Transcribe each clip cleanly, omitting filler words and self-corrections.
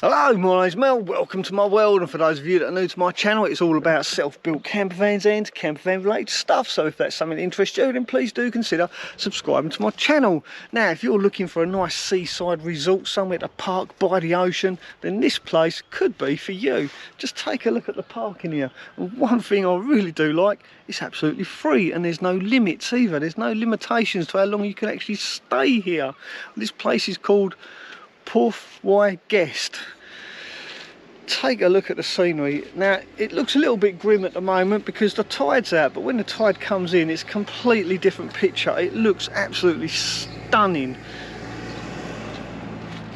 Hello, my name's Mel, welcome to my world, and for those of you that are new to my channel, it's all about self-built campervans and campervan related stuff. So if that's something that interests you, then please do consider subscribing to my channel. Now, if you're looking for a nice seaside resort, somewhere to park by the ocean, then this place could be for you. Just take a look at the parking here. And one thing I really do like, it's absolutely free, and there's no limits either. There's no limitations to how long you can actually stay here. This place is called Borth Y Gest. Take a look at the scenery. Now, it looks a little bit grim at the moment because the tide's out, but when the tide comes in, it's a completely different picture. It looks absolutely stunning.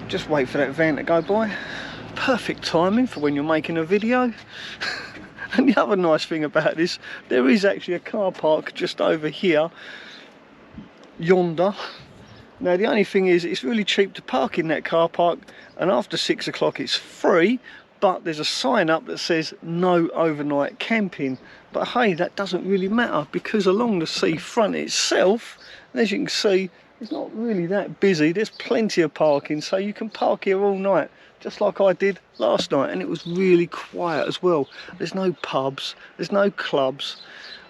Just wait for that van to go by. Perfect timing for when you're making a video. And the other nice thing about this, there is actually a car park just over here, yonder. Now, the only thing is, it's really cheap to park in that car park, and after 6 o'clock it's free, but there's a sign up that says no overnight camping. But hey, that doesn't really matter, because along the seafront itself, as you can see, it's not really that busy. There's plenty of parking, so you can park here all night, just like I did last night, and it was really quiet as well. There's no pubs, there's no clubs.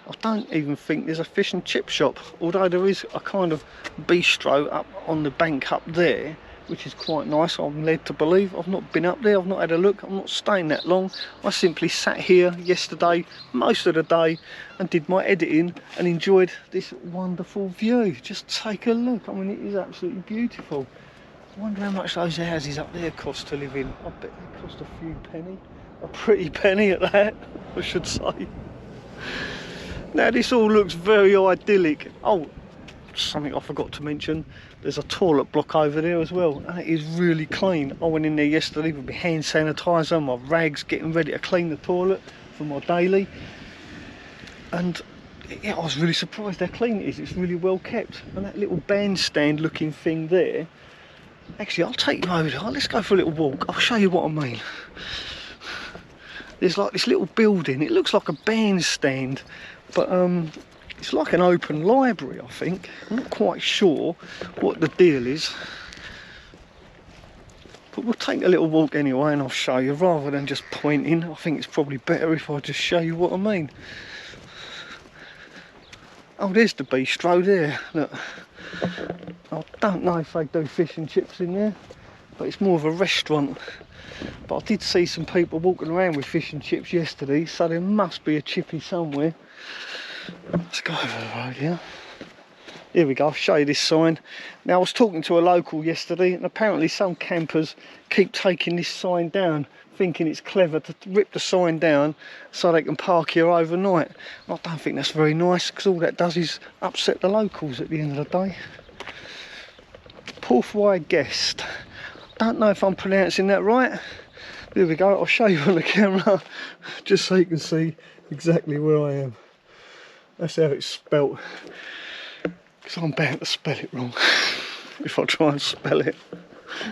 I don't even think there's a fish and chip shop, although there is a kind of bistro up on the bank up there, which is quite nice. I'm led to believe. I've not been up there, I've not had a look, I'm not staying that long. I simply sat here yesterday, most of the day, and did my editing and enjoyed this wonderful view. Just take a look, I mean, it is absolutely beautiful. I wonder how much those houses up there cost to live in. I bet they cost a few penny, a pretty penny at that, I should say. Now, this all looks very idyllic. Oh, something I forgot to mention, there's a toilet block over there as well, and it is really clean. I went in there yesterday with my hand sanitizer, my rags, getting ready to clean the toilet for my daily, and yeah, I was really surprised how clean it is. It's really well kept. And that little bandstand looking thing there, actually, I'll take you over there. Let's go for a little walk, I'll show you what I mean. There's like this little building, it looks like a bandstand, but it's like an open library, I think. I'm not quite sure what the deal is, but we'll take a little walk anyway and I'll show you, rather than just pointing. I think it's probably better if I just show you what I mean. Oh, there's the bistro there, look. I don't know if they do fish and chips in there, but it's more of a restaurant. But I did see some people walking around with fish and chips yesterday, so there must be a chippy somewhere. Let's go over the road here. Here we go, I'll show you this sign. Now, I was talking to a local yesterday, and apparently some campers keep taking this sign down, thinking it's clever to rip the sign down so they can park here overnight. I don't think that's very nice, because all that does is upset the locals at the end of the day. Borth Y Gest. Don't know if I'm pronouncing that right. There we go, I'll show you on the camera, just so you can see exactly where I am. That's how it's spelt, because I'm bound to spell it wrong if I try and spell it.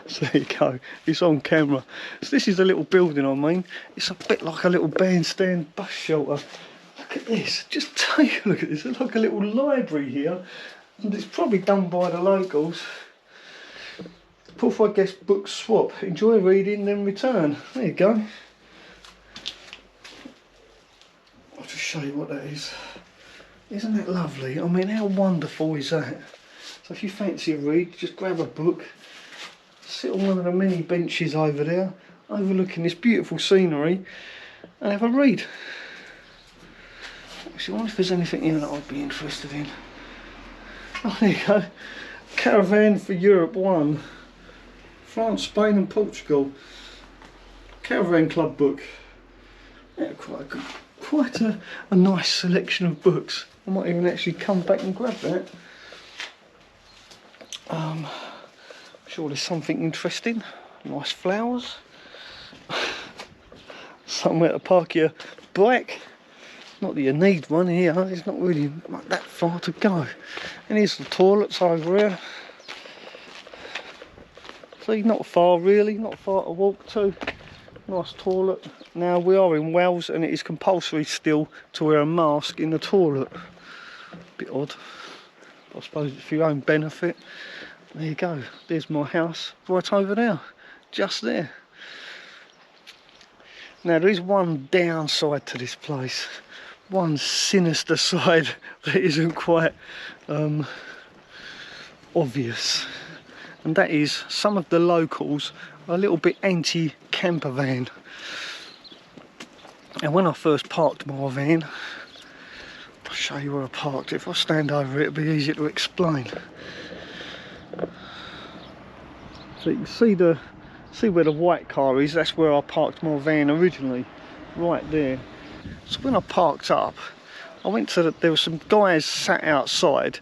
So there you go, it's on camera. So this is the little building I mean. It's a bit like a little bandstand bus shelter. Look at this, just take a look at this. It's like a little library here, and it's probably done by the locals. Borth Y Gest book swap. Enjoy reading, then return. There you go. I'll just show you what that is. Isn't that lovely? I mean, how wonderful is that? So if you fancy a read, just grab a book, sit on one of the many benches over there, overlooking this beautiful scenery, and have a read. Actually, I wonder if there's anything here that I'd be interested in. Oh, there you go. Caravan for Europe 1. France, Spain and Portugal. Caravan Club book. Yeah, quite a nice selection of books. I might even actually come back and grab that. I'm sure there's something interesting. Nice flowers. Somewhere to park your bike. Not that you need one here, it's not really that far to go. And here's the toilets over here. See, not far really, not far to walk to. Nice toilet. Now, we are in Wales and it is compulsory still to wear a mask in the toilet. Bit odd. I suppose it's for your own benefit. There you go, there's my house right over there, just there. Now there is one downside to this place, one sinister side that isn't quite obvious, and that is some of the locals are a little bit anti-camper van. And when I first parked my van, I'll show you where I parked. If I stand over it, it'll be easier to explain. So you can see where the white car is. That's where I parked my van originally, right there. So when I parked up, I went to there were some guys sat outside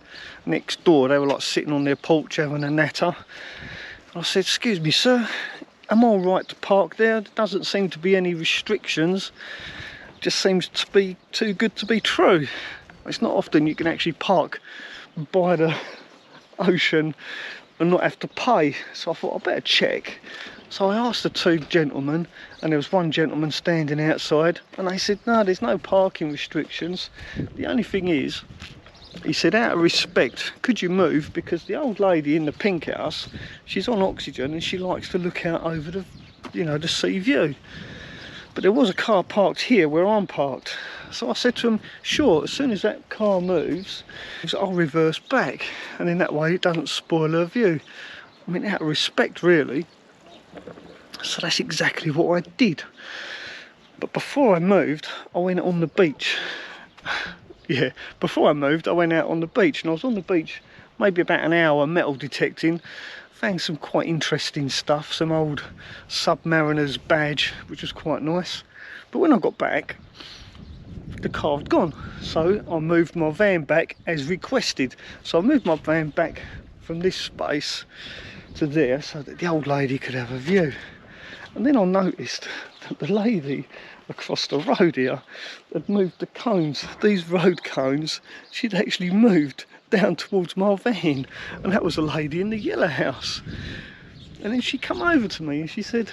next door. They were like sitting on their porch having a natter. I said, "Excuse me, sir, am I all right to park there? There doesn't seem to be any restrictions. Just seems to be too good to be true." It's not often you can actually park by the ocean and not have to pay. So I thought I'd better check. So I asked the two gentlemen, and there was one gentleman standing outside, and they said, "No, there's no parking restrictions. The only thing is," he said, "out of respect, could you move? Because the old lady in the pink house, she's on oxygen and she likes to look out over the, you know, the sea view. But there was a car parked here where I'm parked." So I said to him, "Sure, as soon as that car moves, I'll reverse back, and in that way it doesn't spoil her view." I mean, out of respect, really. So that's exactly what I did. But before I moved, I went on the beach. Yeah, before I moved, I went out on the beach, and I was on the beach maybe about an hour metal detecting. Found some quite interesting stuff, some old Submariner's badge, which was quite nice. But when I got back, the car had gone. So I moved my van back as requested. So I moved my van back from this space to there so that the old lady could have a view. And then I noticed that the lady across the road here had moved the cones, these road cones, she'd actually moved down towards my van, and that was a lady in the yellow house. And then she come over to me and she said,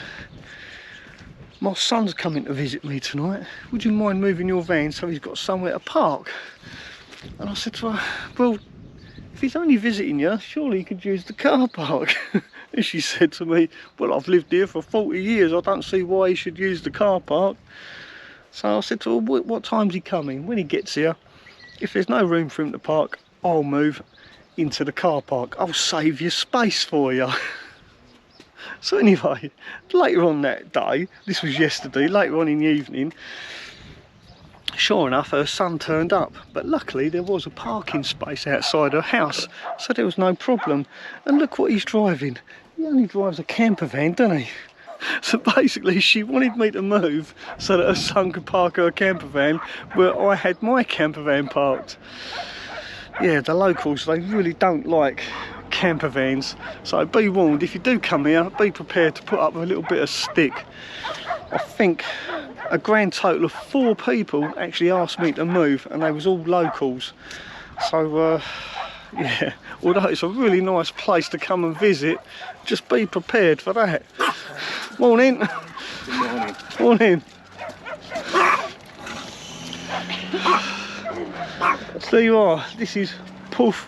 "My son's coming to visit me tonight. Would you mind moving your van so he's got somewhere to park?" And I said to her, "Well, if he's only visiting you, surely he could use the car park." And she said to me, "Well, I've lived here for 40 years. I don't see why he should use the car park." So I said to her, "What time's he coming? When he gets here, if there's no room for him to park, I'll move into the car park. I'll save you space for you." So anyway, later on that day, this was yesterday, later on in the evening, sure enough, her son turned up. But luckily there was a parking space outside her house, so there was no problem. And look what he's driving. He only drives a camper van, doesn't he? So basically she wanted me to move so that her son could park her camper van where I had my camper van parked. Yeah, the locals, they really don't like camper vans. So be warned, if you do come here, be prepared to put up with a little bit of stick. I think a grand total of 4 people actually asked me to move, and they was all locals. So yeah, although it's a really nice place to come and visit, just be prepared for that. Morning. Good morning. Morning. So you are, this is Borth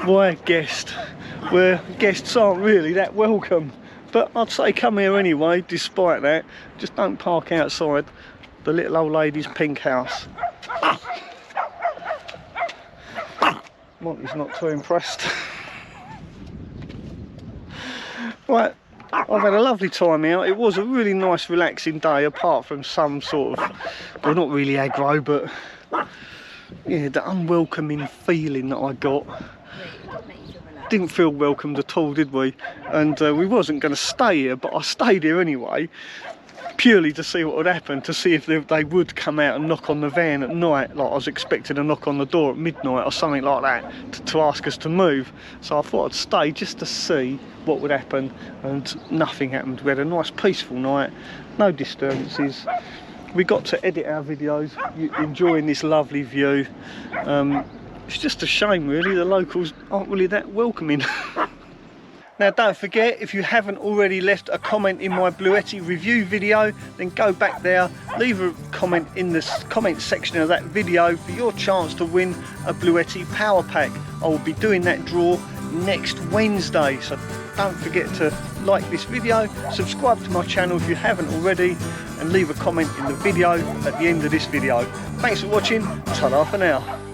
Y Gest, where guests aren't really that welcome. But I'd say come here anyway, despite that. Just don't park outside the little old lady's pink house. Monty's not too impressed. Right, I've had a lovely time out. It was a really nice relaxing day, apart from some sort of, well, not really aggro, but yeah, the unwelcoming feeling that I got. Didn't feel welcomed at all, did we? And we wasn't going to stay here, but I stayed here anyway, purely to see what would happen, to see if they would come out and knock on the van at night. Like I was expecting a knock on the door at midnight or something like that to ask us to move. So I thought I'd stay just to see what would happen, and nothing happened. We had a nice peaceful night, no disturbances. We got to edit our videos enjoying this lovely view. It's just a shame really, the locals aren't really that welcoming. Now don't forget, if you haven't already left a comment in my Bluetti review video, then go back there, leave a comment in the comment section of that video for your chance to win a Bluetti power pack. I will be doing that draw next Wednesday, so don't forget to like this video, subscribe to my channel if you haven't already, and leave a comment in the video at the end of this video. Thanks for watching. Ta-ra for now.